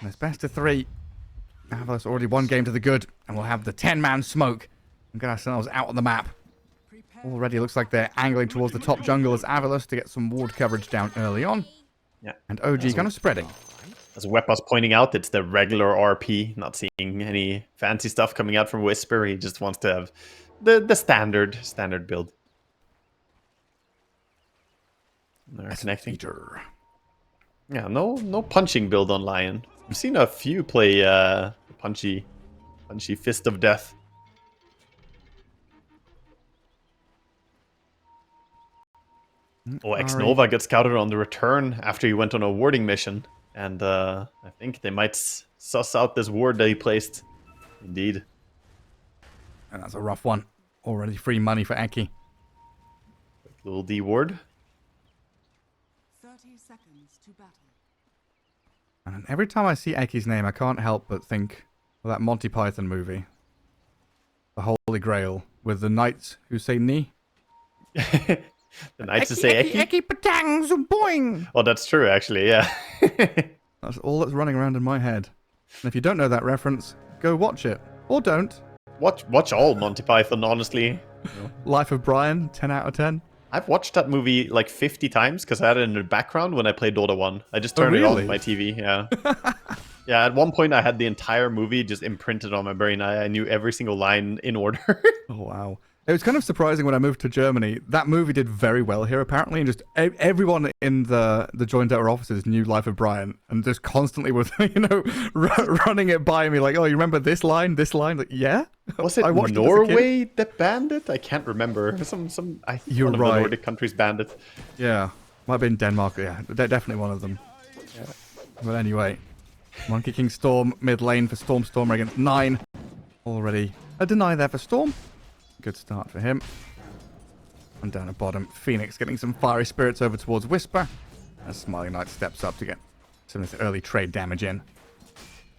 And it's best of 3. AVULUS already 1 game to the good, and we'll have the 10-man smoke and get ourselves out on the map. Already looks like they're angling towards the top jungle as AVULUS to get some ward coverage down early on. Yeah. And OG kind of spreading. As Webpa's pointing out, it's the regular RP, not seeing any fancy stuff coming out from Whisper. He just wants to have the standard build. They're connecting. Yeah, no punching build on Lion. I've seen a few play punchy Fist of Death. Oh, X-Nova gets scouted on the return after he went on a warding mission. And I think they might suss out this ward that he placed. Indeed. And that's a rough one. Already free money for Eki. Little D ward. 30 seconds to battle. And every time I see Eki's name, I can't help but think of that Monty Python movie. The Holy Grail, with the knights who say ni. The knights who say Eki? Eki patangs boing! Oh, that's true, actually, yeah. That's all that's running around in my head. And if you don't know that reference, go watch it. Or don't. Watch all Monty Python, honestly. Life of Brian, 10 out of 10. I've watched that movie like 50 times because I had it in the background when I played Dota2. I just turned it on my TV, yeah. Yeah, at one point I had the entire movie just imprinted on my brain. I knew every single line in order. Oh, wow. It was kind of surprising when I moved to Germany. That movie did very well here, apparently, and just everyone in the joint Dota offices knew Life of Brian, and just constantly was, running it by me, like, oh, you remember this line? Like, yeah. Was it Norway that banned it? I can't remember. You're one of the Nordic countries banned it. Yeah, might have been Denmark. Yeah, they're definitely one of them. Yeah. But anyway, Monkey King Storm mid lane for Stormer against 9. Already a deny there for Storm. Good start for him. And down at bottom, Phoenix getting some fiery spirits over towards Whisper. As Smiling Knight steps up to get some of this early trade damage in.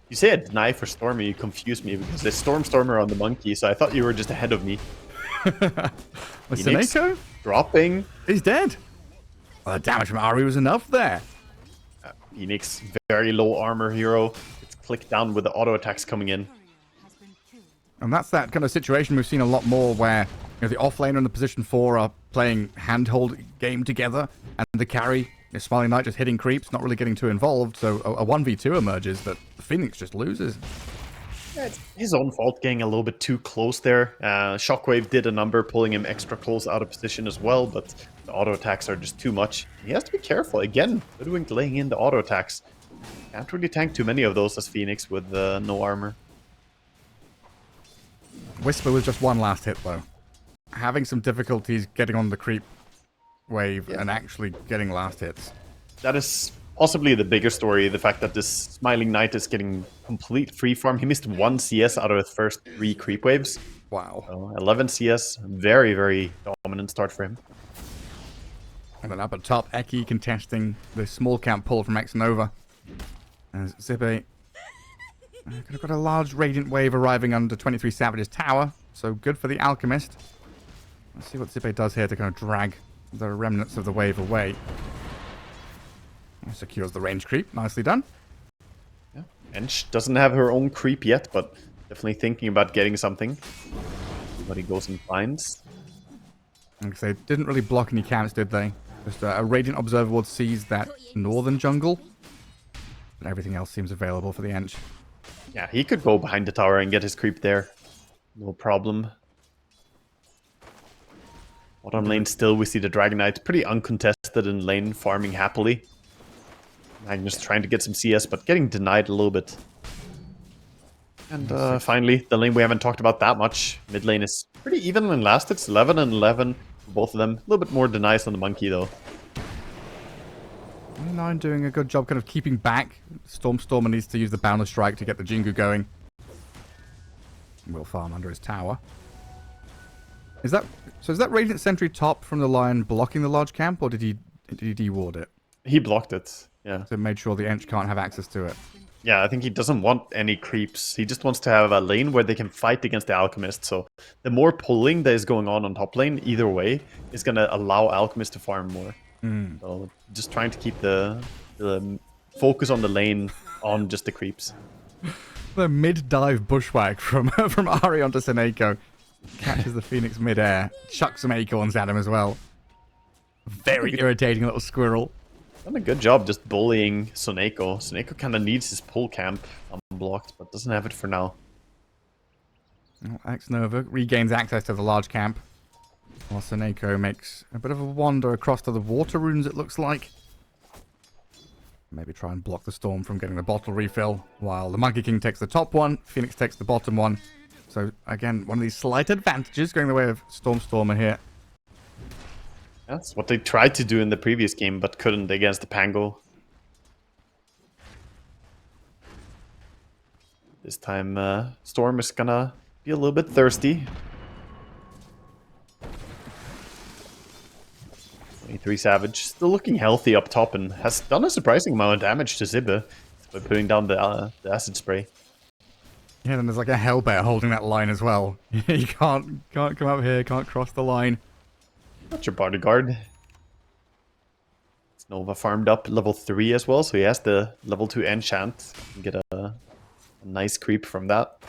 You say a deny for Stormer, you confused me because there's Stormer on the Monkey, so I thought you were just ahead of me. Was Seneko? Dropping. He's dead. Well, the damage from Ari was enough there. Phoenix, very low armor hero. It's clicked down with the auto attacks coming in. And that's that kind of situation we've seen a lot more where the offlaner and the position 4 are playing handhold game together, and the carry, Smiling Knight, just hitting creeps, not really getting too involved, so a 1v2 emerges that Phoenix just loses. Yeah, it's his own fault getting a little bit too close there. Shockwave did a number, pulling him extra close out of position as well, but the auto attacks are just too much. He has to be careful. Again, Hoodwink laying in the auto attacks. Can't really tank too many of those as Phoenix with no armor. Whisper was just one last hit, though. Having some difficulties getting on the creep wave and actually getting last hits. That is possibly the bigger story, the fact that this Smiling Knight is getting complete free farm. He missed 1 CS out of his first 3 creep waves. Wow. So 11 CS, very, very dominant start for him. And then up at top, Eki contesting the small camp pull from X-Nova. As Zibe could have got a large Radiant Wave arriving under 23 Savage's tower, so good for the Alchemist. Let's see what Zibe does here to kind of drag the remnants of the wave away. Secures the range creep. Nicely done. Yeah. Ench doesn't have her own creep yet, but definitely thinking about getting something. Everybody goes and finds. Like they didn't really block any camps, did they? Just a Radiant Observer Ward sees that northern jungle, but everything else seems available for the Ench. Yeah, he could go behind the tower and get his creep there. No problem. Bottom lane still, we see the Dragon Knight pretty uncontested in lane, farming happily. Magnus trying to get some CS, but getting denied a little bit. And finally, the lane we haven't talked about that much. Mid lane is pretty even and last. It's 11 and 11 for both of them. A little bit more denies on the Monkey, though. 9 doing a good job kind of keeping back. Stormer needs to use the Boundless Strike to get the Jingu going. Will farm under his tower. Is that Radiant Sentry top from the line blocking the large camp, or did he de-ward it? He blocked it, yeah. So made sure the Ench can't have access to it. Yeah, I think he doesn't want any creeps. He just wants to have a lane where they can fight against the Alchemist. So the more pulling that is going on top lane, either way, is going to allow Alchemist to farm more. So just trying to keep the focus on the lane on just the creeps. The mid-dive bushwhack from from Ari onto Seneko. Catches the Phoenix mid-air. Chucks some acorns at him as well. Very irritating little squirrel. Done a good job just bullying Soneko. Soneko kind of needs his pull camp unblocked, but doesn't have it for now. X-Nova regains access to the large camp, while Soneko makes a bit of a wander across to the water runes, it looks like. Maybe try and block the Storm from getting the bottle refill, while the Monkey King takes the top one, Phoenix takes the bottom one. So, again, one of these slight advantages going the way of Stormer here. That's what they tried to do in the previous game, but couldn't against the Pango. This time, Storm is gonna be a little bit thirsty. 23 Savage, still looking healthy up top and has done a surprising amount of damage to Zibbe by putting down the acid spray. Yeah, then there's like a hellbear holding that line as well. You can't come up here, can't cross the line. Not your bodyguard. Nova farmed up level 3 as well, so he has the level 2 enchant. You can get a nice creep from that.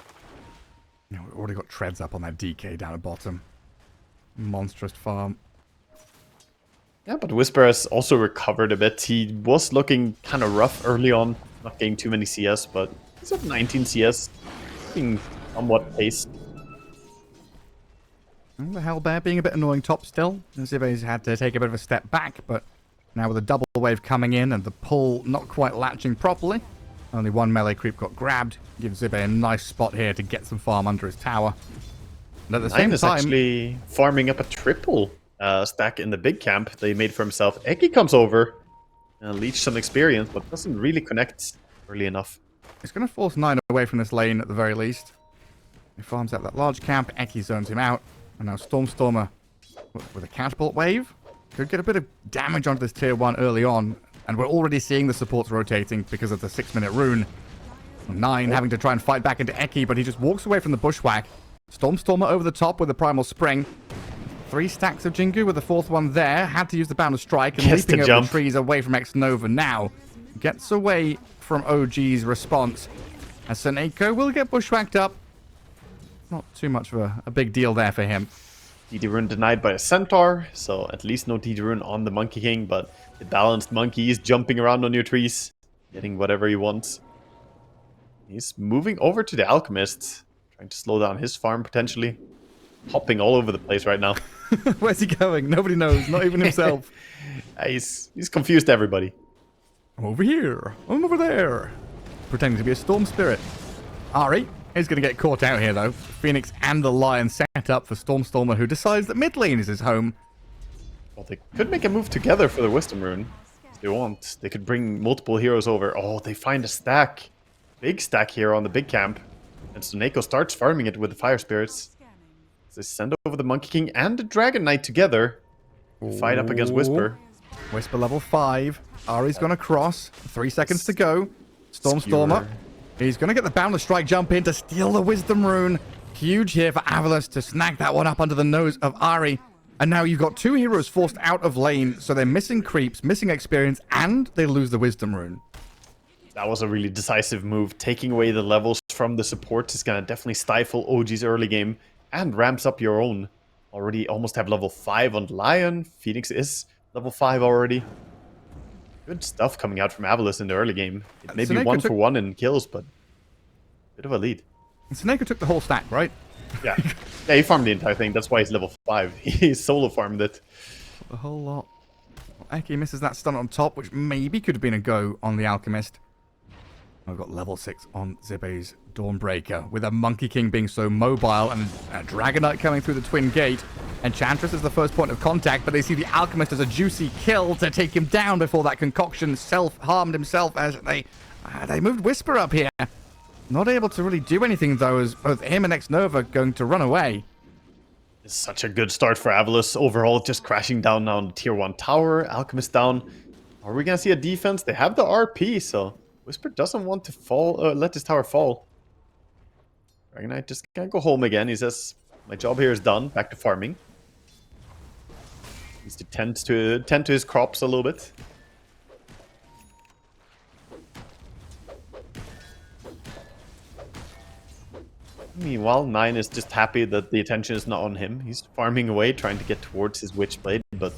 You know, we've already got treads up on that DK down at bottom. Monstrous farm. Yeah, but Whisper has also recovered a bit. He was looking kind of rough early on, not getting too many CS, but he's at 19 CS, being somewhat paced. And the Hellbear being a bit annoying top still. Zibbe's had to take a bit of a step back, but now with the double wave coming in and the pull not quite latching properly, only one melee creep got grabbed. Gives Zibbe a nice spot here to get some farm under his tower. And at the same time, actually farming up a triple stack in the big camp they made for himself. Eki comes over and leech some experience, but doesn't really connect early enough. He's going to force 9 away from this lane at the very least. He farms out that large camp, Eki zones him out, and now Stormer with a catapult wave could get a bit of damage onto this tier 1 early on, and we're already seeing the supports rotating because of the 6-minute rune. 9 having to try and fight back into Eki, but he just walks away from the bushwhack. Stormer over the top with the primal spring. 3 stacks of Jingu with the 4th one there. Had to use the boundless strike and leaping over the trees away from X-Nova now. Gets away from OG's response. As Seneko will get bushwhacked up. Not too much of a big deal there for him. DD rune denied by a centaur, so at least no DD rune on the Monkey King, but the balanced monkey is jumping around on your trees, getting whatever he wants. He's moving over to the alchemist, trying to slow down his farm potentially. Hopping all over the place right now. Where's he going? Nobody knows, not even himself. He's confused everybody. I'm over here. I'm over there. Pretending to be a storm spirit. Ari is going to get caught out here, though. Phoenix and the Lion set up for Stormer, who decides that mid lane is his home. Well, they could make a move together for the Wisdom Rune. If they want. They could bring multiple heroes over. Oh, they find a stack. Big stack here on the big camp. And Soneko starts farming it with the Fire Spirits. So they send over the Monkey King and the Dragon Knight together. Fight up against Whisper. Whisper level 5. Ari's going to cross. 3 seconds to go. Stormer. He's going to get the Boundless Strike jump in to steal the Wisdom Rune. Huge here for AVULUS to snag that one up under the nose of Ari. And now you've got 2 heroes forced out of lane, so they're missing creeps, missing experience, and they lose the Wisdom Rune. That was a really decisive move. Taking away the levels from the supports is going to definitely stifle OG's early game and ramps up your own. Already almost have level 5 on Lion. Phoenix is level 5 already. Good stuff coming out from AVULUS in the early game. It may be 1 for 1 in kills, but bit of a lead. Seneko took the whole stack, right? Yeah. Yeah, he farmed the entire thing. That's why he's level 5. He solo farmed it. A whole lot. Well, Eki misses that stun on top, which maybe could have been a go on the Alchemist. I've got level 6 on Zibbe's Dawnbreaker, with a Monkey King being so mobile and a Dragon Knight coming through the Twin Gate. Enchantress is the first point of contact, but they see the Alchemist as a juicy kill to take him down before that concoction self-harmed himself as they moved Whisper up here. Not able to really do anything, though, as both him and X-Nova going to run away. It's such a good start for AVULUS. Overall, just crashing down now on the tier 1 tower. Alchemist down. Are we going to see a defense? They have the RP, so Whisper doesn't want to fall, let this tower fall. Dragon Knight just can't go home again. He says, my job here is done. Back to farming. Needs to tend to his crops a little bit. Meanwhile, 9 is just happy that the attention is not on him. He's farming away, trying to get towards his Witchblade, but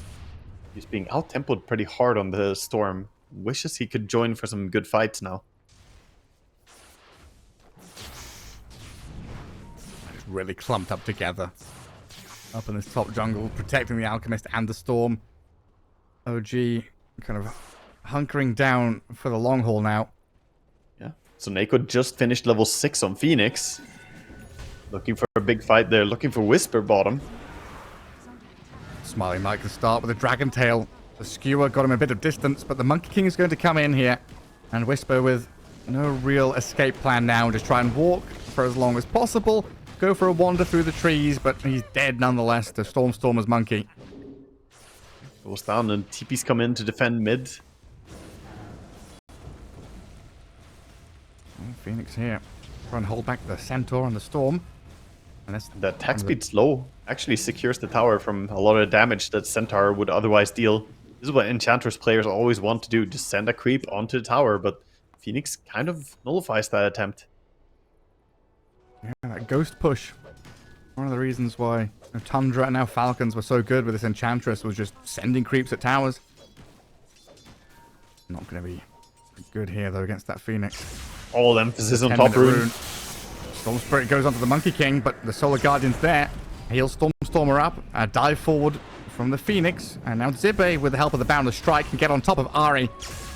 he's being out-tempoed pretty hard on the Storm. Wishes he could join for some good fights now. Just really clumped up together. Up in this top jungle, protecting the Alchemist and the Storm. OG kind of hunkering down for the long haul now. Yeah. So Neko just finished level 6 on Phoenix. Looking for a big fight there, looking for Whisper bottom. Smiling Mike to start with a Dragon Tail. The Skewer got him a bit of distance, but the Monkey King is going to come in here. And Whisper with no real escape plan now. Just try and walk for as long as possible. Go for a wander through the trees, but he's dead nonetheless to Storm's Monkey. Goes down and TP's come in to defend mid. Phoenix here. Try and hold back the Centaur and the Storm. And the attack speed's low. Actually secures the tower from a lot of damage that Centaur would otherwise deal. This is what Enchantress players always want to do. Just send a creep onto the tower, but Phoenix kind of nullifies that attempt. Yeah, that ghost push. One of the reasons why Tundra and now Falcons were so good with this Enchantress was just sending creeps at towers. Not going to be good here, though, against that Phoenix. All emphasis on top rune. Storm Spirit goes onto the Monkey King, but the Solar Guardian's there. He'll Stormer up, dive forward from the Phoenix, and now Zibe, with the help of the Boundless Strike, can get on top of Ahri.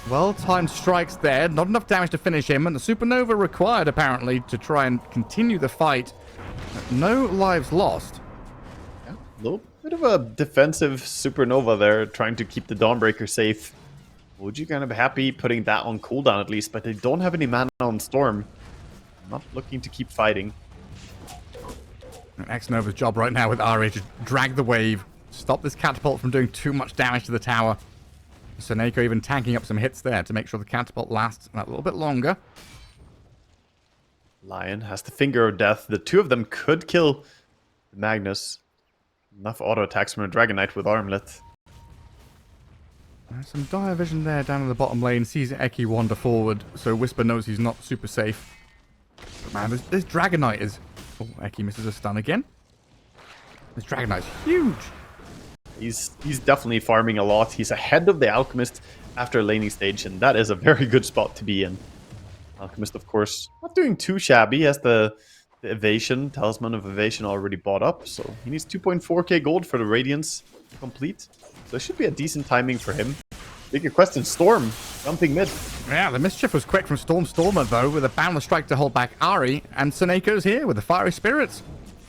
Well-timed strikes there, not enough damage to finish him, and the Supernova required, apparently, to try and continue the fight. No lives lost. Yeah, a little bit of a defensive Supernova there, trying to keep the Dawnbreaker safe. Would you kind of happy putting that on cooldown at least, but they don't have any mana on Storm. Not looking to keep fighting. And X-Nova's job right now with Ahri to drag the wave, stop this catapult from doing too much damage to the tower. Seneko even tanking up some hits there to make sure the catapult lasts a little bit longer. Lion has the Finger of Death. The two of them could kill Magnus. Enough auto attacks from a Dragon Knight with Armlet. There's some dire vision there down in the bottom lane. Sees Eki wander forward, so Whisper knows he's not super safe. But man, this Dragon Knight is... Oh, Eki misses a stun again. This Dragon Knight's huge. He's definitely farming a lot. He's ahead of the Alchemist after a laning stage, and that is a very good spot to be in. Alchemist, of course, not doing too shabby. He has the Evasion, Talisman of Evasion already bought up, so he needs 2.4k gold for the Radiance to complete. So it should be a decent timing for him. Bigger question, Storm, jumping mid. Yeah, the mischief was quick from Stormer, though, with a Boundless Strike to hold back Ahri, and Seneko's here with the Fiery Spirits.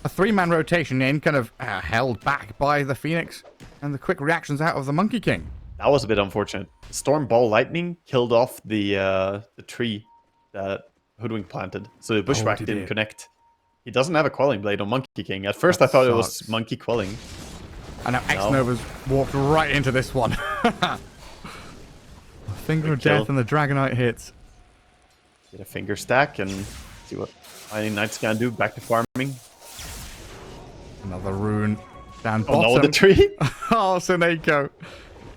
A three-man rotation in, kind of held back by the Phoenix, and the quick reactions out of the Monkey King. That was a bit unfortunate. Storm Ball Lightning killed off the tree that Hoodwink planted, so the Bushwhack didn't connect. He doesn't have a Quelling Blade on Monkey King. At first I thought it was Monkey Quelling. And now X-Nova's walked right into this one. Finger of Death and the Dragonite hits. Get a finger stack and see what Mighty Knight's gonna do. Back to farming. Another rune down bottom. Oh no, the tree! Oh, Seneko.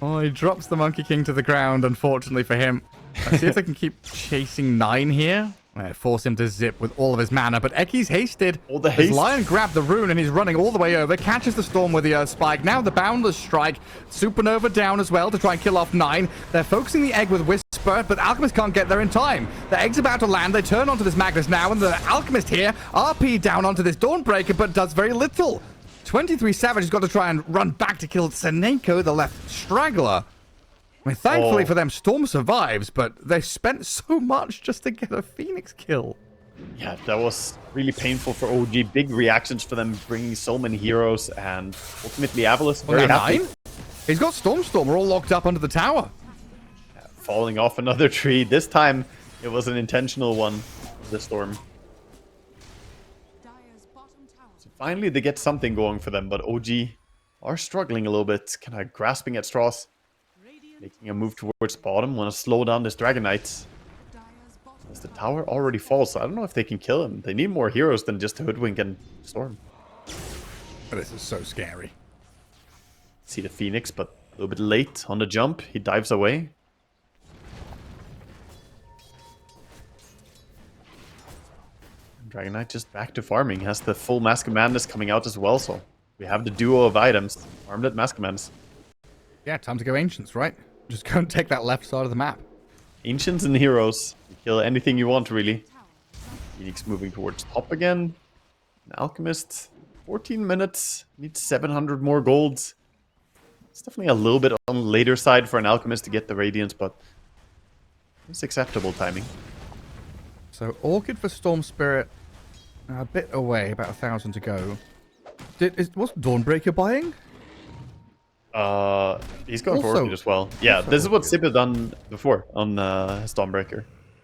Oh, he drops the Monkey King to the ground, unfortunately for him. Let's see if they can keep chasing 9 here. Force him to zip with all of his mana, but Eki's hasted. All the haste. His Lion grabbed the rune and he's running all the way over, catches the Storm with the Earth Spike. Now the Boundless Strike. Supernova down as well to try and kill off 9. They're focusing the egg with Whisper, but Alchemist can't get there in time. The egg's about to land. They turn onto this Magnus now, and the Alchemist here, RP down onto this Dawnbreaker, but does very little. 23 Savage has got to try and run back to kill Seneko, the left straggler. I mean, thankfully for them, Storm survives, but they spent so much just to get a Phoenix kill. Yeah, that was really painful for OG. Big reactions for them, bringing so many heroes, and ultimately AVULUS very happy. 9? He's got Storm. We're all locked up under the tower. Falling off another tree. This time, it was an intentional one, the Storm. So finally, they get something going for them, but OG are struggling a little bit, kind of grasping at straws. Making a move towards bottom, want to slow down this Dragon Knight. As the tower already falls, so I don't know if they can kill him. They need more heroes than just Hoodwink and Storm. This is so scary. See the Phoenix, but a little bit late on the jump. He dives away. Dragon Knight just back to farming. Has the full Mask of Madness coming out as well, so we have the duo of items. Armlet Mask of Madness. Yeah, time to go Ancients, right? Just go and take that left side of the map. Ancients and Heroes. You kill anything you want, really. Phoenix moving towards top again. An Alchemist. 14 minutes. Needs 700 more golds. It's definitely a little bit on the later side for an Alchemist to get the Radiance, but it's acceptable timing. So Orchid for Storm Spirit, a bit away, about 1,000 to go. Was Dawnbreaker buying? He's going for Also- Orchid as well. Yeah, this is what Sip had done before on Stormbreaker.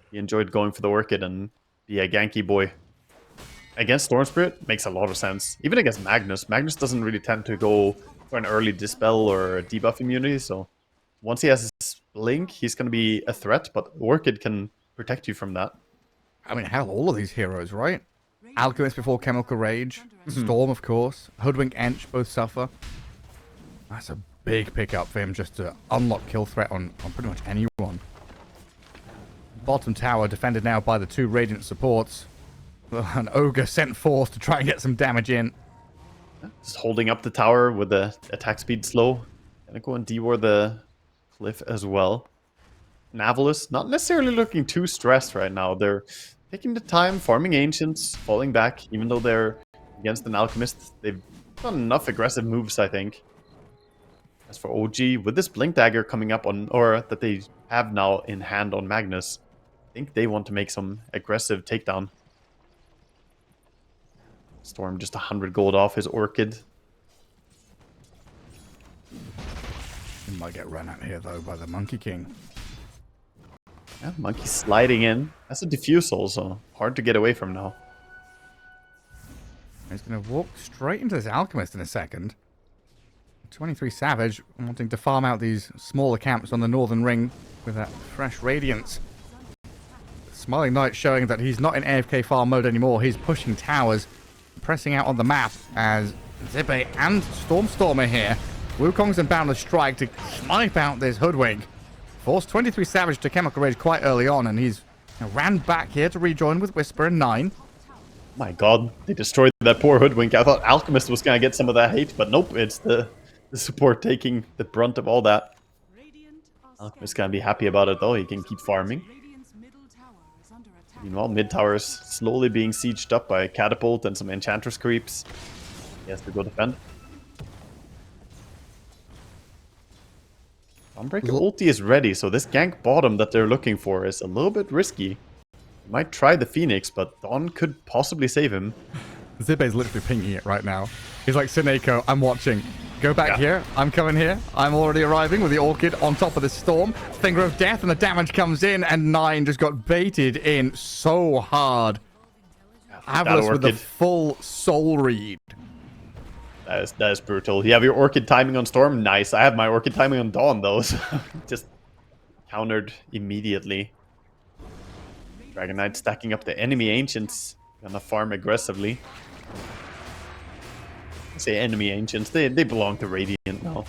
He enjoyed going for the Orchid and be a ganky boy. Against Storm Spirit, makes a lot of sense. Even against Magnus. Magnus doesn't really tend to go for an early Dispel or debuff immunity, so once he has his Blink, he's going to be a threat, but Orchid can protect you from that. I mean, hell, all of these heroes, right? Alchemist before Chemical Rage. Storm, of course. Hoodwink, Ench, both suffer. That's a big pickup for him just to unlock kill threat on pretty much anyone. Bottom tower defended now by the two Radiant supports. An Ogre sent forth to try and get some damage in. Just holding up the tower with the attack speed slow. Gonna go and dewar the cliff as well. AVULUS not necessarily looking too stressed right now. They're taking the time, farming Ancients, falling back. Even though they're against an Alchemist, they've done enough aggressive moves, I think. As for OG, with this Blink Dagger coming up on, or that they have now in hand on Magnus, I think they want to make some aggressive takedown. Storm just 100 gold off his Orchid. He might get run out here, though, by the Monkey King. Yeah, Monkey sliding in. That's a Diffusal, so hard to get away from now. He's going to walk straight into this Alchemist in a second. 23 Savage wanting to farm out these smaller camps on the northern ring with that fresh Radiance. Smiling Knight showing that he's not in AFK farm mode anymore. He's pushing towers, pressing out on the map as Zippe and Storm are here. Wukong's in Boundless Strike to snipe out this Hoodwink. Forced 23 Savage to Chemical Rage quite early on, and he's ran back here to rejoin with Whisper and 9. My god, they destroyed that poor Hoodwink. I thought Alchemist was going to get some of that hate, but nope, it's the support taking the brunt of all that. Alchemist going to be happy about it though, he can keep farming. Meanwhile, mid tower's slowly being sieged up by Catapult and some Enchantress creeps. He has to go defend. Dawnbreaker ulti is ready, so this gank bottom that they're looking for is a little bit risky. Might try the Phoenix, but Dawn could possibly save him. Zippe's literally pinging it right now. He's like, Sineko, I'm watching. Go back here. I'm coming here. I'm already arriving with the Orchid on top of the Storm. Finger of Death, and the damage comes in, and 9 just got baited in so hard. AVULUS with the full soul read. That is brutal. You have your Orchid timing on Storm. Nice. I have my Orchid timing on Dawn, though. So just countered immediately. Dragon Knight stacking up the enemy Ancients. Gonna farm aggressively. I say enemy Ancients. They belong to Radiant now.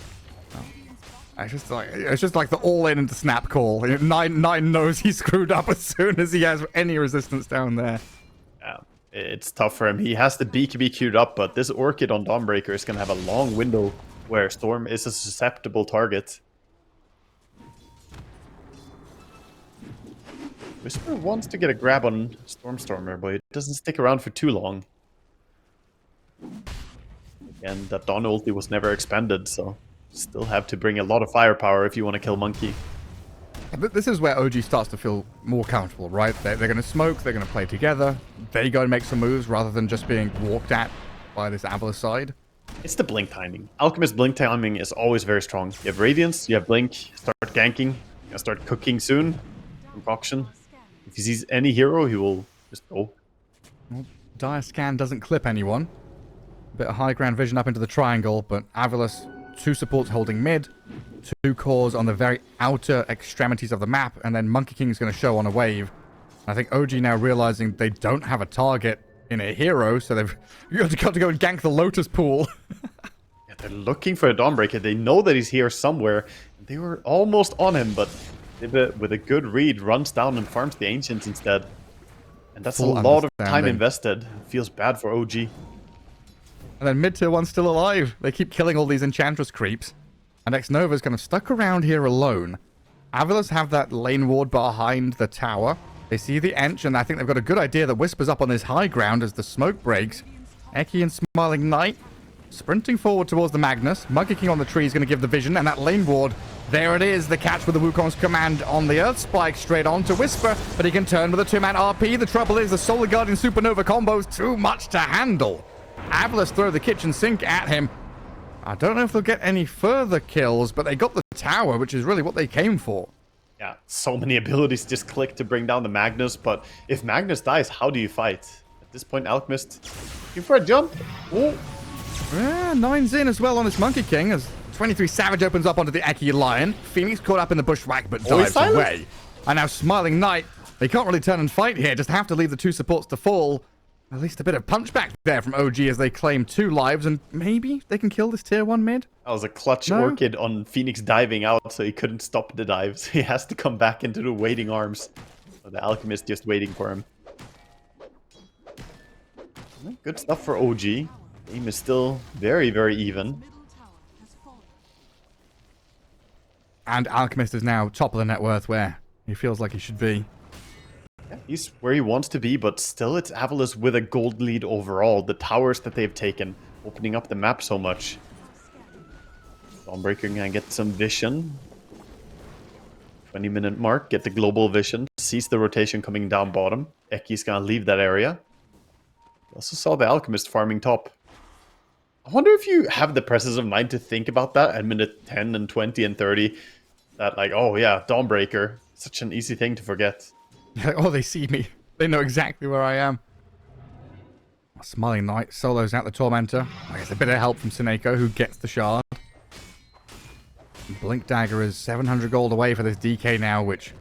It's just like the all-in into snap call. 9 knows he screwed up as soon as he has any resistance down there. Yeah. It's tough for him. He has the BKB queued up, but this Orchid on Dawnbreaker is going to have a long window where Storm is a susceptible target. Whisper wants to get a grab on Stormer, but it doesn't stick around for too long. Again, that Dawn ulti was never expanded, so still have to bring a lot of firepower if you want to kill Monkey. This is where OG starts to feel more comfortable, right? They're going to smoke, they're going to play together, they go and make some moves rather than just being walked at by this AVULUS side. It's the Blink timing. Alchemist Blink timing is always very strong. You have Radiance, you have Blink, start ganking, you're going to start cooking soon. Concoction. If he sees any hero, he will just go. Well, Dire Scan doesn't clip anyone. A bit of high ground vision up into the triangle, but AVULUS, 2 supports holding mid, 2 cores on the very outer extremities of the map, and then Monkey King is going to show on a wave. I think OG now realizing they don't have a target in a hero, so they've got to go and gank the Lotus Pool. Yeah, they're looking for a Dawnbreaker. They know that he's here somewhere. They were almost on him, but with a good read, runs down and farms the Ancients instead. And that's a Full lot of time understanding. invested. Feels bad for OG. And then mid-tier 1's still alive. They keep killing all these Enchantress creeps. And X-Nova's kind of stuck around here alone. AVULUS have that lane ward behind the tower. They see the Ench, and I think they've got a good idea that Whisper's up on this high ground as the smoke breaks. Eki and Smiling Knight sprinting forward towards the Magnus. Monkey King on the tree is going to give the vision, and that lane ward, there it is. The catch with the Wukong's command on the Earth Spike straight on to Whisper, but he can turn with a two-man RP. The trouble is the Solar Guardian Supernova combo's too much to handle. AVULUS throw the kitchen sink at him. I don't know if they'll get any further kills, but they got the tower, which is really what they came for. Yeah, so many abilities just click to bring down the Magnus, but if Magnus dies, how do you fight? At this point, Alchemist looking for a jump. Oh. Yeah, 9's in as well on this Monkey King as 23 Savage opens up onto the Eki Lion. Phoenix caught up in the bushwhack but dives away. And now Smiling Knight, they can't really turn and fight here, just have to leave the two supports to fall. At least a bit of punchback there from OG as they claim 2 lives, and maybe they can kill this tier 1 mid? That was a clutch Orchid on Phoenix diving out, so he couldn't stop the dives. He has to come back into the waiting arms. So the Alchemist just waiting for him. Good stuff for OG. Game is still very, very even. And Alchemist is now top of the net worth where he feels like he should be. Yeah, he's where he wants to be, but still it's AVULUS with a gold lead overall. The towers that they've taken, opening up the map so much. Dawnbreaker can get some vision. 20-minute mark, get the global vision. Sees the rotation coming down bottom. Eki's gonna leave that area. We also saw the Alchemist farming top. I wonder if you have the presence of mind to think about that at minute 10 and 20 and 30. That like, oh yeah, Dawnbreaker. Such an easy thing to forget. Oh, they see me. They know exactly where I am. Smiling Knight solos out the Tormentor. I guess a bit of help from Seneko, who gets the shard. Blink Dagger is 700 gold away for this DK now, which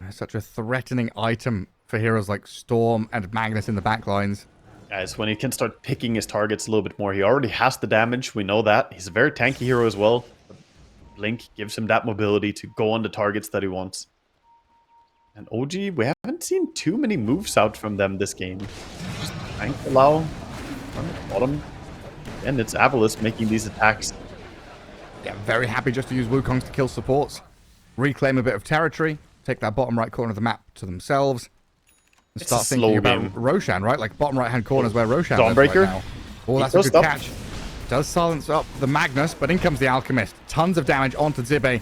is such a threatening item for heroes like Storm and Magnus in the backlines. Guys, when he can start picking his targets a little bit more, he already has the damage, we know that. He's a very tanky hero as well. Blink gives him that mobility to go on the targets that he wants. And OG, we haven't seen too many moves out from them this game. Just tank allow on the bottom. And it's AVULUS making these attacks. Yeah, very happy just to use Wukongs to kill supports. Reclaim a bit of territory. Take that bottom right corner of the map to themselves. And It's start a thinking slow about game. Roshan, right? Like bottom right hand corner is where Roshan Dawnbreaker. lives right now. Oh, that's a good Stop. catch. Does silence up the Magnus, but in comes the Alchemist. Tons of damage onto Zibe.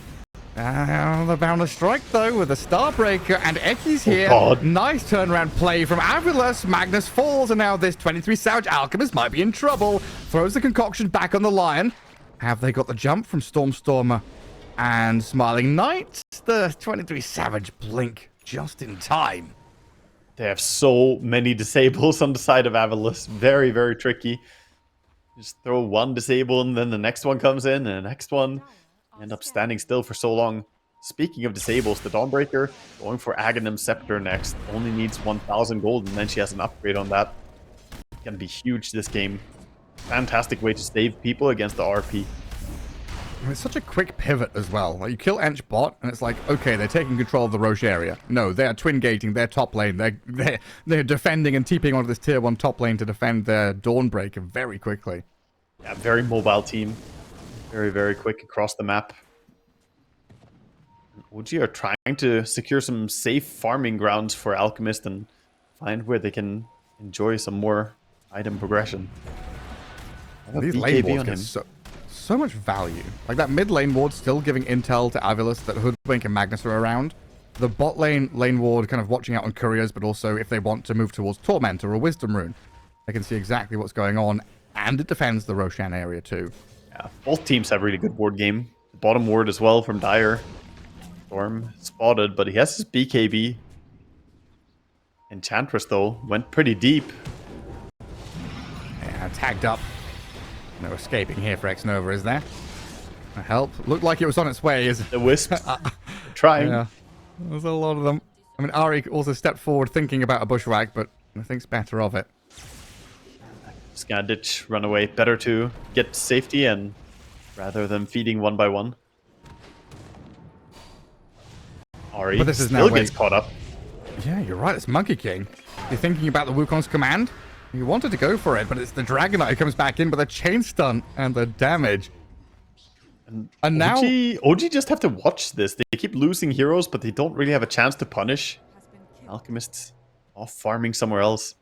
The Boundless Strike, though, with a Starbreaker, and Eki's here. God. Nice turnaround play from AVULUS. Magnus falls, and now this 23 Savage Alchemist might be in trouble. Throws the concoction back on the Lion. Have they got the jump from Stormer and Smiling Knight? The 23 Savage blink just in time. They have so many disables on the side of AVULUS. Very, very tricky. Just throw one disable and then the next one comes in and the next one. End up standing still for so long. Speaking of disables, the Dawnbreaker going for Aghanim Scepter next. Only needs 1,000 gold and then she has an upgrade on that. It's gonna be huge this game. Fantastic way to save people against the RP. It's such a quick pivot as well. Like, you kill Ench bot, and it's like, okay, they're taking control of the Roche area. No, they're twin gating their top lane. They're defending and TPing onto this tier 1 top lane to defend their Dawnbreaker very quickly. Yeah, very mobile team. Very, very quick across the map. OG are trying to secure some safe farming grounds for Alchemist and find where they can enjoy some more item progression. These lane wards get so much value. Like that mid lane ward still giving intel to AVULUS that Hoodwink and Magnus are around. The bot lane ward kind of watching out on couriers, but also if they want to move towards Torment or a Wisdom Rune, they can see exactly what's going on, and it defends the Roshan area too. Yeah, both teams have really good ward game. Bottom ward as well from Dire. Storm spotted, but he has his BKB. Enchantress though went pretty deep. Yeah, tagged up. No escaping here for X-Nova, is there? A help. Looked like it was on its way. The Wisps trying. Yeah, there's a lot of them. I mean, Ari also stepped forward thinking about a bushwhack, but thinks better of it. Just gonna ditch, run away. Better to get safety and rather than feeding one by one. Ari But this is still now gets caught up. Yeah, you're right. It's Monkey King. You're thinking about the Wukong's command. You wanted to go for it, but it's the Dragonite who comes back in with a chain stun and the damage. And now OG just have to watch this. They keep losing heroes, but they don't really have a chance to punish. Alchemists off farming somewhere else.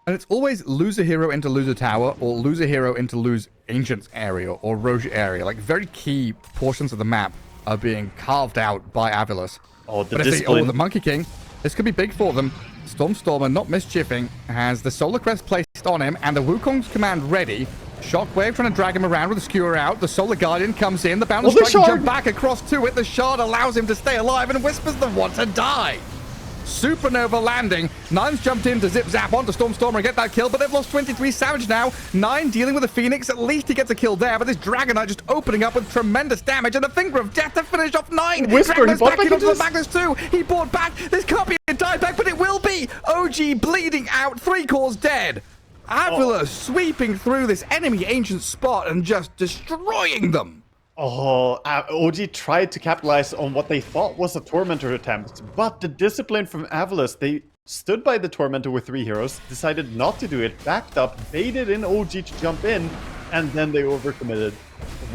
And it's always lose a hero into lose a tower, or lose a hero into lose Ancient's area or Roche area. Like, very key portions of the map are being carved out by AVULUS. Oh, the But if they, discipline. the Monkey King, this could be big for them. Stormstormer, not mischieving, has the Solar Crest placed on him and the Wukong's command ready. Shockwave trying to drag him around with the skewer out. The Solar Guardian comes in. The Boundless the Strike can jump shard! back across to it. The shard allows him to stay alive, and Whisper's the one to die. Supernova landing. Nine's jumped in to zip zap onto Stormstormer and get that kill, but they've lost 23 Savage now. Nine dealing with the Phoenix. At least he gets a kill there, but this Dragonite just opening up with tremendous damage and a Finger of Death to finish off Nine. Whisper, he Dragonite's bought back back in onto the into Magnus too. He bought back. This can't be a dieback, but it will be. OG bleeding out. 3 cores dead. AVULUS sweeping through this enemy ancient spot and just destroying them. Oh, OG tried to capitalize on what they thought was a Tormentor attempt, but the discipline from AVULUS, they stood by the Tormentor with 3 heroes, decided not to do it, backed up, baited in OG to jump in, and then they overcommitted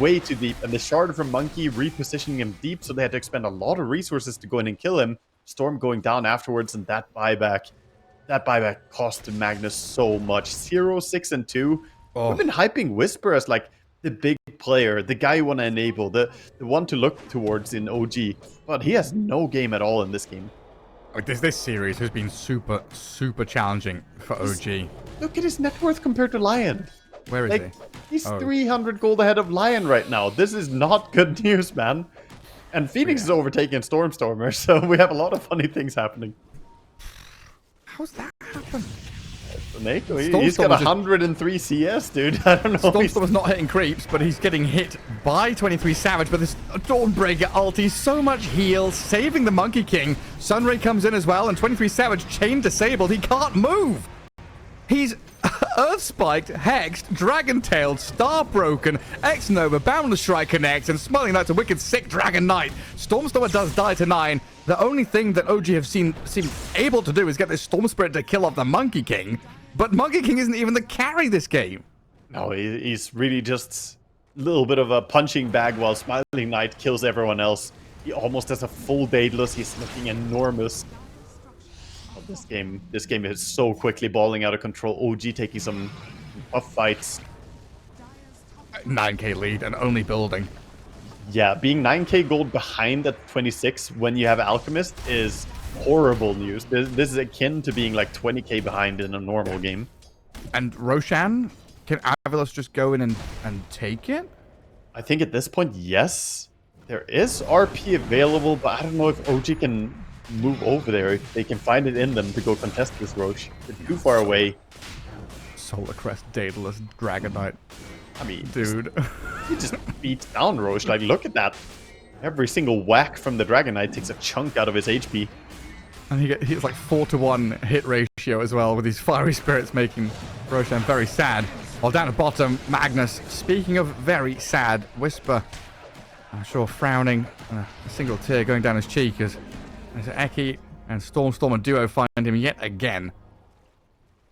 way too deep. And the shard from Monkey repositioning him deep, so they had to expend a lot of resources to go in and kill him. Storm going down afterwards, and that buyback cost Magnus so much. 0, 6, and 2. Oh. We've been hyping Whisper as like the big player, the guy you want to enable, the one to look towards in OG, but he has no game at all in this game. Like this series has been super challenging for OG. Look at his net worth compared to Lion. Where is Like, he? he's Oh. 300 gold ahead of Lion right now. This is not good news, man. And Phoenix is overtaking Stormstormer, so we have a lot of funny things happening. How's that happen? Neko, he's Stormstormer's got just- 103 CS, dude. I don't know. Stormstormer's not hitting creeps, but he's getting hit by 23 Savage. But this Dawnbreaker ulti, so much heal, saving the Monkey King. Sunray comes in as well, and 23 Savage chain disabled. He can't move. He's Earth Spiked, Hexed, Dragon Tailed, Star Broken, X Nova, Boundless Strike connects, and Smiling Knight's a wicked sick Dragon Knight. Stormstormer does die to 9. The only thing that OG have seemed able to do is get this Storm Spirit to kill off the Monkey King. But Monkey King isn't even the carry this game. No, he's really just a little bit of a punching bag while Smiling Knight kills everyone else. He almost has a full Daedalus. He's looking enormous. Oh, this game is so quickly balling out of control. OG taking some tough fights. 9k lead and only building. Yeah, being 9k gold behind at 26 when you have Alchemist is horrible news. This is akin to being like 20k behind in a normal game. And Roshan, can AVULUS just go in and take it? I think at this point, yes. There is RP available, but I don't know if OG can move over there, if they can find it in them to go contest this Roche. They're too far away. Solar Crest, Daedalus, Dragon Knight. I mean, Dude. he just beats down Roche. Like, look at that. Every single whack from the Dragon Knight takes a chunk out of his HP. And he's like 4-to-1 hit ratio as well, with these fiery spirits making Roshan very sad. While down at bottom, Magnus, speaking of very sad, Whisper, I'm sure frowning, a single tear going down his cheek as Eki and Stormstormer duo find him yet again.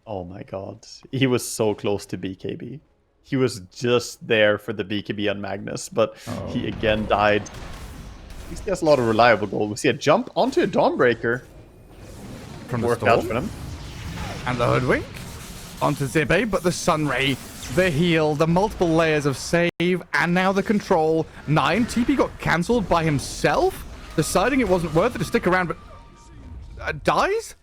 Oh my god. He was so close to BKB. He was just there for the BKB on Magnus, but he again died. At least he has a lot of reliable gold. We see a jump onto a Dawnbreaker. From the Worked out storm. for them. And the Hoodwink onto Zibe, but the Sunray, the heal, the multiple layers of save, and now the control. 9, TP got cancelled by himself, deciding it wasn't worth it to stick around, but dies?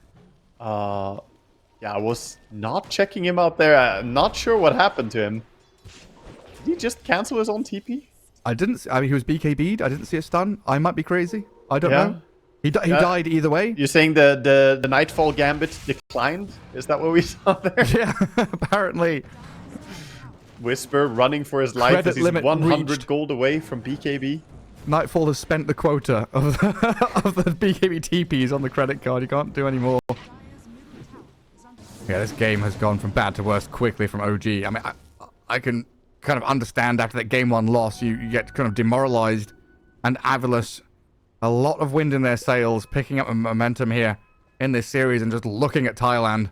Yeah, I was not checking him out there. I'm not sure what happened to him. Did he just cancel his own TP? I mean, he was BKB'd. I didn't see a stun. I might be crazy. I don't Yeah. know. He died either way. You're saying the Nightfall Gambit declined? Is that what we saw there? Yeah, apparently. Whisper running for his life Credit as he's limit 100 reached. gold away from BKB. Nightfall has spent the quota of the BKB TPs on the credit card. You can't do any more. Yeah, this game has gone from bad to worse quickly from OG. I mean, I can kind of understand after that game 1 loss, you get kind of demoralized. And AVULUS, a lot of wind in their sails, picking up momentum here in this series and just looking at Thailand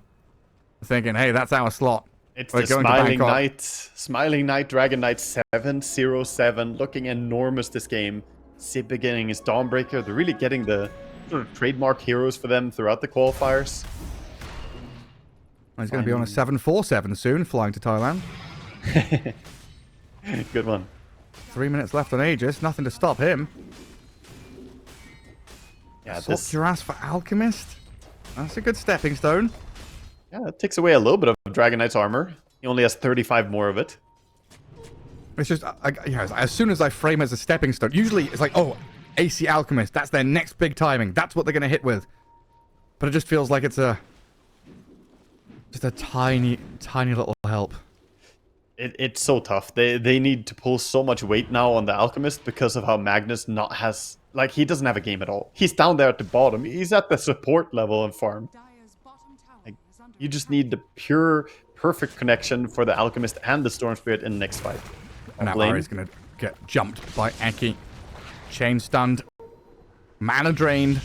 thinking, hey, that's our slot. It's We're the going to Smiling Bangkok. Knight. Smiling Knight, Dragon Knight 707. Looking enormous this game. Sib getting his Dawnbreaker. They're really getting the sort of trademark heroes for them throughout the qualifiers. He's going to be on a 747 soon, flying to Thailand. Good one. 3 minutes left on Aegis. Nothing to stop him. Yeah, Swap this, your ass for Alchemist. That's a good stepping stone. yeah, it takes away a little bit of Dragon Knight's armor. He only has 35 more of it. It's just, as soon as I frame it as a stepping stone, usually it's like, oh, AC Alchemist, that's their next big timing. That's what they're going to hit with. But it just feels like it's just a tiny, tiny little help. It's so tough. They need to pull so much weight now on the Alchemist because of how Magnus not has... Like, he doesn't have a game at all. He's down there at the bottom. He's at the support level in farm. Dire's bottom tower Like, is under you just attack. need the pure, perfect connection for the Alchemist and the Storm Spirit in the next fight. And now Blame. Ari's going to get jumped by Eki. Chain stunned. Mana drained.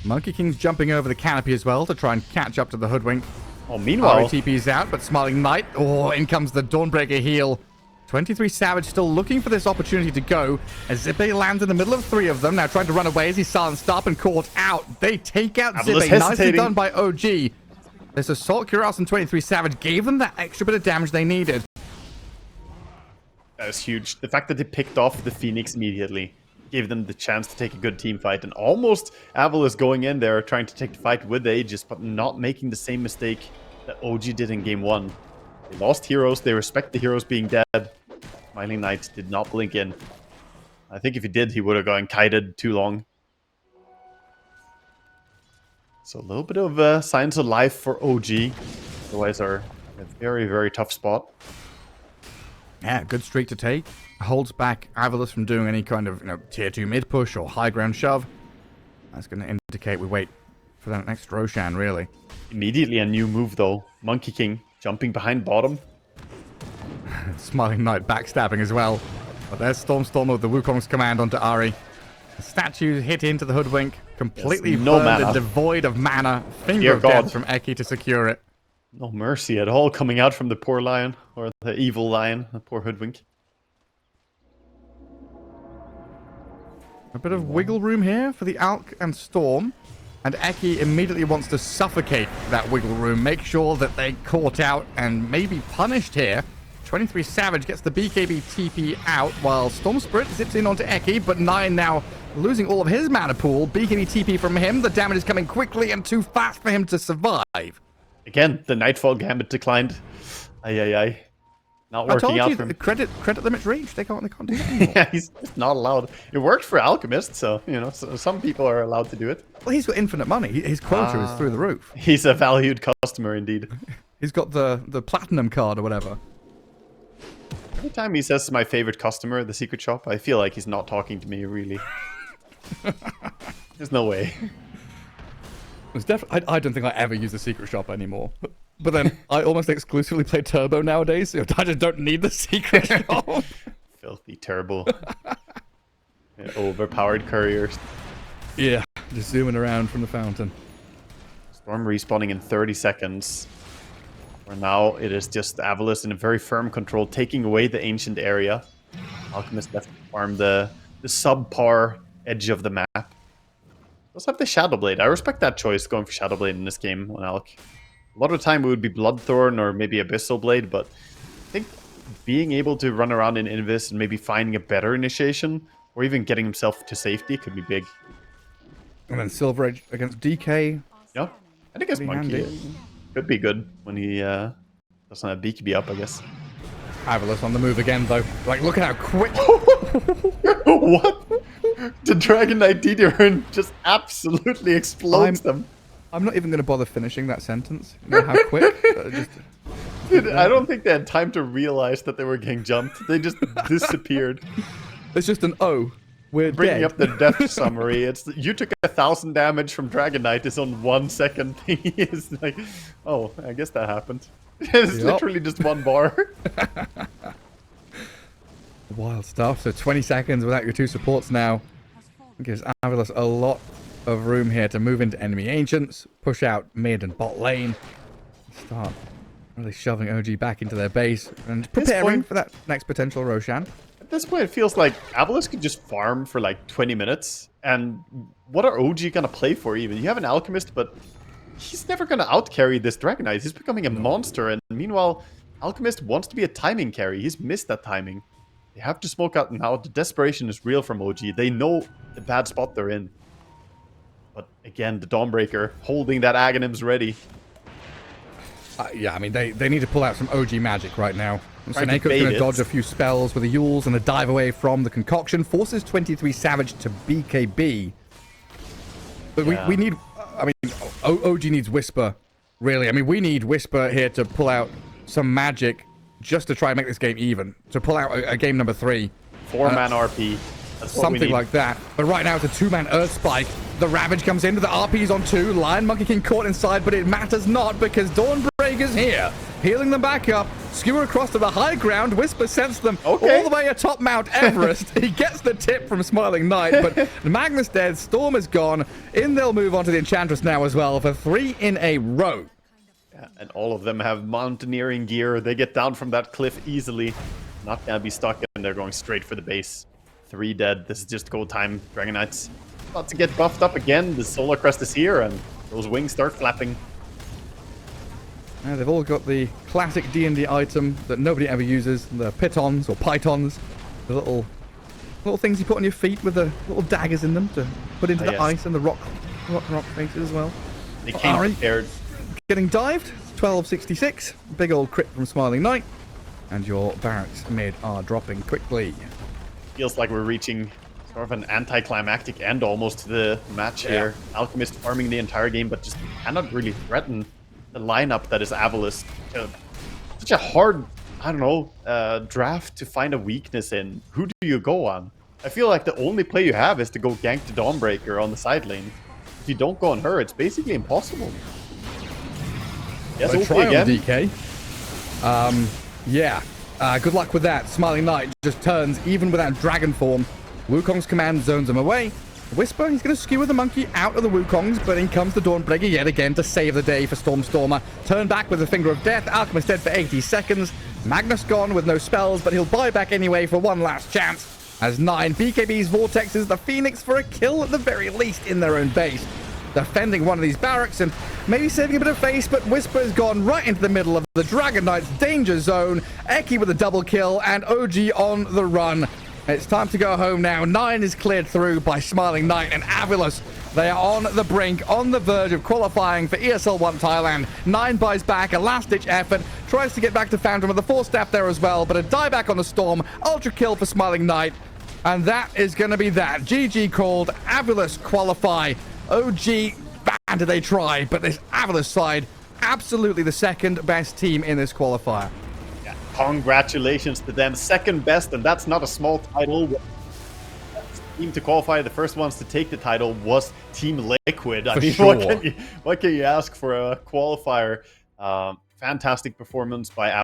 Monkey King's jumping over the canopy as well to try and catch up to the Hoodwink. Oh, Ari meanwhile... TP's out, but Smiling Knight. Oh, in comes the Dawnbreaker heal. 23 Savage still looking for this opportunity to go. As Zippe lands in the middle of three of them. Now trying to run away as he's silenced up and caught out. They take out AVULUS Zippe. Nicely hesitating. done by OG. This Assault Cuirass and 23 Savage gave them that extra bit of damage they needed. That was huge. The fact that they picked off the Phoenix immediately gave them the chance to take a good team fight. And almost AVULUS going in there trying to take the fight with Aegis, but not making the same mistake that OG did in game one. They lost heroes. They respect the heroes being dead. Smiling Knight did not blink in. I think if he did, he would have gone kited too long. So a little bit of signs of life for OG. Otherwise are in a very, very tough spot. Yeah, good streak to take. Holds back AVULUS from doing any kind of, tier 2 mid push or high ground shove. That's going to indicate we wait for that next Roshan, really. Immediately a new move though. Monkey King jumping behind bottom. Smiling Knight backstabbing as well. But there's Storm with the Wukong's command onto Ari. The statue hit into the Hoodwink. Completely Yes, no burned and mana. devoid of mana. Finger Dear of death God. from Eki to secure it. No mercy at all coming out from the poor lion. Or the evil lion. The poor Hoodwink. A bit of wiggle room here for the Alk and Storm. And Eki immediately wants to suffocate that wiggle room. Make sure that they caught out and maybe punished here. 23 Savage gets the BKB TP out while Storm Spirit zips in onto Eki, but 9 now losing all of his mana pool. BKB TP from him. The damage is coming quickly and too fast for him to survive. Again, the Nightfall Gambit declined. Not I working told out you for that him. the credit limit's reached. They can't do that anymore. Yeah, he's just not allowed. It worked for Alchemist, so, so some people are allowed to do it. Well, he's got infinite money. His quota is through the roof. He's a valued customer indeed. He's got the platinum card or whatever. Every time he says my favorite customer at the secret shop, I feel like he's not talking to me, really. There's no way. It's definitely. I don't think I ever use the secret shop anymore. But then I almost exclusively play Turbo nowadays. So I just don't need the secret shop. Filthy turbo. Yeah, overpowered couriers. Yeah, just zooming around from the fountain. Storm respawning in 30 seconds. For now, it is just AVULUS in a very firm control, taking away the ancient area. Alchemist left to farm the subpar edge of the map. Let's have the Shadowblade. I respect that choice, going for Shadowblade in this game on Alk. A lot of the time it would be Bloodthorn or maybe Abyssal Blade, but I think being able to run around in Invis and maybe finding a better initiation, or even getting himself to safety, could be big. And then Silver Age against DK. Yeah, I think his Pretty Monkey handy. could be good when he doesn't have BKB up, I guess. AVULUS on the move again, though. Like, look at how quick. What? The Dragon Knight Didion just absolutely explodes them. I'm not even going to bother finishing that sentence. You know how quick? Dude, I don't think they had time to realize that they were getting jumped. They just disappeared. It's just an O. We're Bringing dead. up the death summary, it's you took 1,000 damage from Dragon Knight is on 1 second thing. It's like, oh, I guess that happened. It's Yep. literally just one bar. Wild stuff. So 20 seconds without your two supports now. Gives AVULUS a lot of room here to move into enemy ancients, push out mid and bot lane. Start really shoving OG back into their base and preparing for that next potential Roshan. At this point, it feels like AVULUS could just farm for like 20 minutes. And what are OG going to play for even? You have an Alchemist, but he's never going to outcarry this Dragon Knight. He's becoming a monster. And meanwhile, Alchemist wants to be a timing carry. He's missed that timing. They have to smoke out now. The desperation is real from OG. They know the bad spot they're in. But again, the Dawnbreaker holding that Aghanim's ready. Yeah, I mean, they need to pull out some OG magic right now. Trying to Seneco's bait going to it. dodge a few spells with a Yules and a dive away from the concoction. Forces 23 Savage to BKB. But Yeah. we need... I mean, OG needs Whisper, really. I mean, we need Whisper here to pull out some magic just to try and make this game even. To pull out a game number 3. 4-man RP. That's what we Something need. like that. But right now it's a 2-man Earth Spike. The Ravage comes in with the RPs on 2. Lion Monkey King caught inside, but it matters not because Dawnbreaker's here. Healing them back up. Skewer across to the high ground. Whisper sends them all the way atop Mount Everest. He gets the tip from Smiling Knight, but Magnus dead. Storm is gone. In they'll move on to the Enchantress now as well for 3 in a row. Yeah, and all of them have mountaineering gear. They get down from that cliff easily. Not gonna be stuck, and they're going straight for the base. 3 dead. This is just go time. Dragon Knights about to get buffed up again. The Solar Crest is here, and those wings start flapping. They've all got the classic D&D item that nobody ever uses, the pitons or pythons, the little things you put on your feet with the little daggers in them to put into the yes. ice and the rock faces as well. They came Ari prepared. getting dived, 1266, big old crit from Smiling Knight, and your barracks mid are dropping quickly. Feels like we're reaching sort of an anticlimactic end almost to the match here. Alchemist farming the entire game, but just cannot really threaten the lineup that is AVULUS. Such a hard, I don't know, draft to find a weakness in. Who do you go on? I feel like the only play you have is to go gank the Dawnbreaker on the side lane. If you don't go on her, it's basically impossible. Yes, Well, okay try again. on DK. Yeah. Good luck with that. Smiling Knight just turns, even without Dragon Form. Wukong's command zones him away. Whisper, he's going to skewer the monkey out of the Wukongs, but in comes the Dawnbreaker yet again to save the day for Stormer. Turn back with the Finger of Death. Alchemist dead for 80 seconds. Magnus gone with no spells, but he'll buy back anyway for one last chance. As 9 BKB's Vortexes the Phoenix for a kill at the very least in their own base. Defending one of these barracks and maybe saving a bit of face, but Whisper's gone right into the middle of the Dragon Knight's danger zone. Eki with a double kill and OG on the run. It's time to go home now. 9 is cleared through by Smiling Knight and AVULUS. They are on the brink, on the verge of qualifying for ESL One Thailand. 9 buys back, a last-ditch effort, tries to get back to Phantom with a 4-staff there as well, but a dieback on the Storm, ultra kill for Smiling Knight, and that is going to be that. GG called, AVULUS qualify. OG, man, did they try, but this AVULUS side, absolutely the second best team in this qualifier. Congratulations to them. Second best, and that's not a small title. Team to qualify, the first ones to take the title was Team Liquid. I mean, sure. what can you ask for a qualifier? Fantastic performance by